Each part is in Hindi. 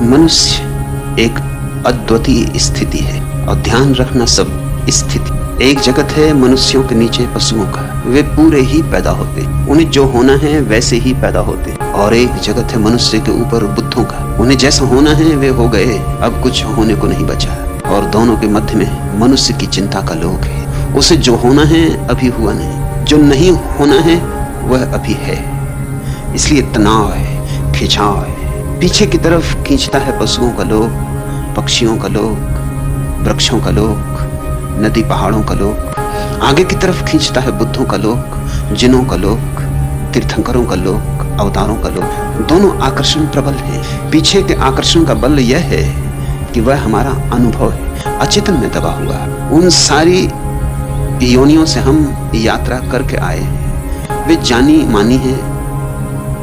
मनुष्य एक अद्वितीय स्थिति है और ध्यान रखना सब स्थिति। एक जगत है मनुष्यों के नीचे पशुओं का, वे पूरे ही पैदा होते, उन्हें जो होना है वैसे ही पैदा होते। और एक जगत है मनुष्य के ऊपर बुद्धों का, उन्हें जैसा होना है वे हो गए, अब कुछ होने को नहीं बचा। और दोनों के मध्य में मनुष्य की चिंता का लोक है। उसे जो होना है अभी हुआ नहीं, जो नहीं होना है वह अभी है। इसलिए तनाव है, खिंचाव है। पीछे की तरफ खींचता है पशुओं का लोक, पक्षियों का लोक, वृक्षों का लोक, नदी पहाड़ों का लोक। आगे की तरफ खींचता है बुद्धों का लोक, जिनों का लोक, तीर्थंकरों का लोक, अवतारों का लोक। दोनों आकर्षण प्रबल है। पीछे के आकर्षण का बल यह है कि वह हमारा अनुभव है, अचेतन में दबा हुआ। उन सारी योनियों से हम यात्रा करके आए हैं, वे जानी मानी है,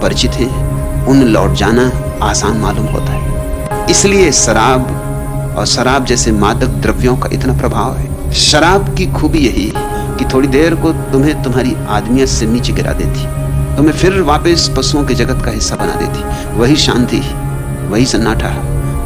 परिचित हैं। उन लौट जाना आसान मालूम होता है। इसलिए शराब और शराब जैसे मादक द्रव्यों का इतना प्रभाव है। शराब की खूबी यही कि थोड़ी देर को तुम्हें तुम्हारी आदमियत से नीचे गिरा देती, तुम्हें फिर वापस पशुओं के जगत का हिस्सा बना देती। वही शांति, वही सन्नाटा,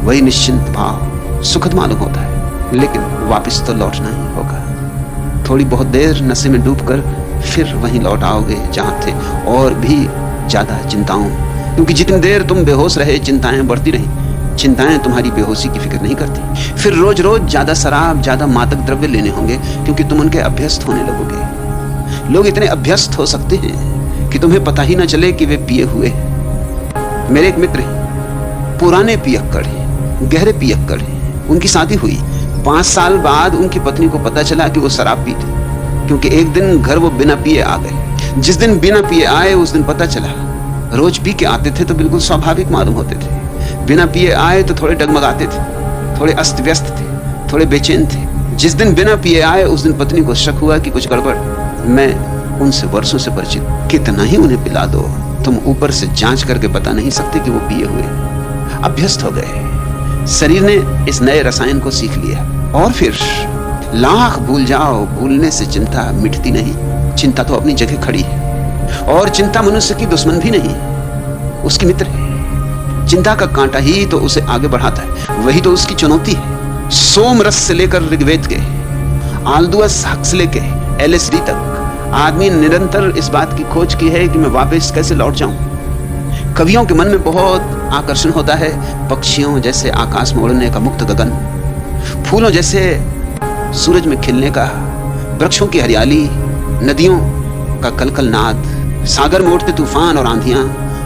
वही निश्चिंत भाव सुखद मालूम होता है, लेकिन वापस तो लौटना ही होगा। थोड़ी बहुत देर नशे में डूबकर फिर वहीं लौट आओगे जहां थे, और भी ज्यादा चिंताओं। क्योंकि जितनी देर तुम बेहोश रहे चिंताएं बढ़ती रही। चिंताएं तुम्हारी बेहोशी की फिक्र नहीं करती। फिर रोज रोज ज्यादा शराब, ज्यादा मादक द्रव्य लेने होंगे, क्योंकि तुम उनके अभ्यस्त होने लगोगे। लोग इतने अभ्यस्त हो सकते हैं कि तुम्हें पता ही ना चले कि वे पिए हुए हैं। मेरे एक मित्र हैं, पुराने पियक्कड़ हैं, गहरे पियक्कड़ हैं। उनकी शादी हुई, 5 साल बाद उनकी पत्नी को पता चला कि वो शराब पीते, क्योंकि एक दिन घर वो बिना पिए आ गए। जिस दिन बिना पिए आए उस दिन पता चला। रोज पी के आते थे तो बिल्कुल स्वाभाविक मालूम होते थे, बिना पिए आए तो थोड़े डगमगाते थे, थोड़े अस्त व्यस्त थे, थोड़े बेचैन थे। जिस दिन बिना पिए आए उस दिन पत्नी को शक हुआ कि कुछ गड़बड़। मैं उनसे वर्षों से परिचित, कितना ही उन्हें पिला दो, तुम ऊपर से जांच करके बता नहीं सकते कि वो पिए हुए। अभ्यस्त हो गए, शरीर ने इस नए रसायन को सीख लिया। और फिर लाख भूल जाओ, भूलने से चिंता मिटती नहीं। चिंता तो अपनी जगह खड़ी है, और चिंता मनुष्य की दुश्मन भी नहीं, उसकी मित्र है। चिंता का कांटा ही तो उसे आगे बढ़ाता है, वही तो उसकी चुनौती है। सोम रस से लेकर ऋग्वेद के, आल्दुअस हक से लेकर एलएसडी तक आदमी निरंतर इस बात की खोज की है कि मैं वापस कैसे लौट जाऊं। कवियों के मन में बहुत आकर्षण होता है, पक्षियों जैसे आकाश में उड़ने का मुक्त गगन, फूलों जैसे सूरज में खिलने का, वृक्षों की हरियाली, नदियों का कलकल नाद, सागर में उठते तूफान और आंधियां,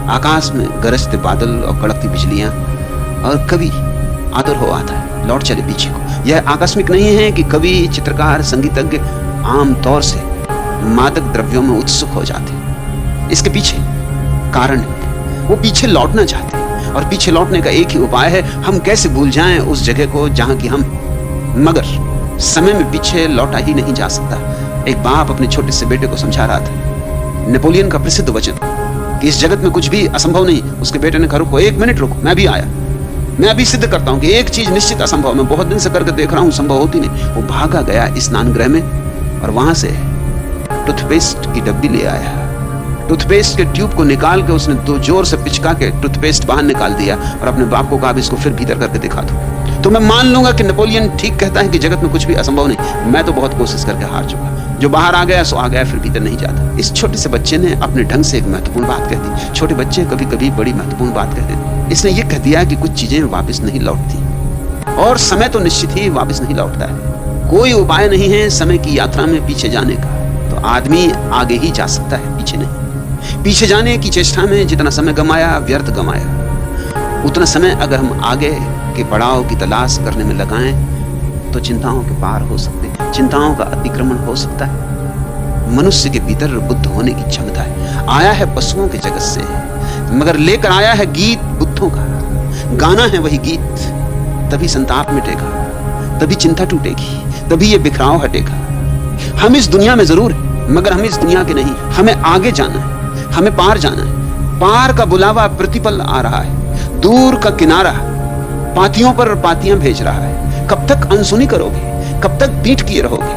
आकाश में गरजते बादल और कड़कती बिजलियां। और कवि आदर हो आता है, लौट चले पीछे को। यह आकस्मिक नहीं है कि कवि, चित्रकार, संगीतज्ञ आम तौर से मादक द्रव्यों में उत्सुक हो जाते। इसके पीछे कारण है, वो पीछे लौटना चाहते हैं, और पीछे लौटने का एक ही उपाय है, हम कैसे भूल जाएं उस जगह को जहां की हम। मगर समय में पीछे लौटा ही नहीं जा सकता। एक बाप अपने छोटे से बेटे को समझा रहा था, नेपोलियन का प्रसिद्ध वचन कि इस जगत में कुछ भी असंभव नहीं। उसके बेटे ने कहा, रुको 1 मिनट रुको, मैं भी आया, मैं अभी सिद्ध करता हूं कि एक चीज निश्चित असंभव, मैं बहुत दिन से करके देख रहा हूं, संभव होती नहीं। वो भागा गया स्नान गृह में और वहां से टूथपेस्ट की डब्बी ले आया। टूथपेस्ट के ट्यूब को निकाल के उसने दो जोर से पिचका के टूथपेस्ट बाहर निकाल दिया और अपने बाप को कहा, इसको फिर भीतर करके दिखा दो। तो मैं मान लूंगा कि नेपोलियन ठीक कहता है कि जगत में कुछ भी असंभव नहीं। मैं तो बहुत कोशिश करके हार चुका। जो बाहर आ गया सो आ गया, फिर भीतर नहीं जाता। इस छोटे से बच्चे ने अपने ढंग से एक महत्वपूर्ण बात कह दी। छोटे बच्चे कभी कभी बड़ी महत्वपूर्ण बात कह देते। इसने ये कह दिया कि कुछ चीजें वापस नहीं लौटती, और समय तो निश्चित ही वापस नहीं लौटता है। कोई उपाय नहीं है समय की यात्रा में पीछे जाने का। तो आदमी आगे ही जा सकता है, पीछे नहीं। पीछे जाने की चेष्टा में जितना समय गमाया, व्यर्थ गमाया। उतना समय अगर हम आगे के पड़ाव की तलाश करने में लगाएं तो चिंताओं के पार हो सकते हैं, चिंताओं का अतिक्रमण हो सकता है। मनुष्य के भीतर बुद्ध होने की क्षमता है। आया है पशुओं के जगत से, मगर लेकर आया है गीत बुद्धों का। गाना है वही गीत, तभी संताप मिटेगा, तभी चिंता टूटेगी, तभी ये बिखराव हटेगा। हम इस दुनिया में जरूर हैं, मगर हम इस दुनिया के नहीं। हमें आगे जाना है, हमें पार जाना है। पार का बुलावा प्रतिपल आ रहा है। दूर का किनारा पातियों पर पातियां भेज रहा है। कब तक अनसुनी करोगे? कब तक पीठ किए रहोगे?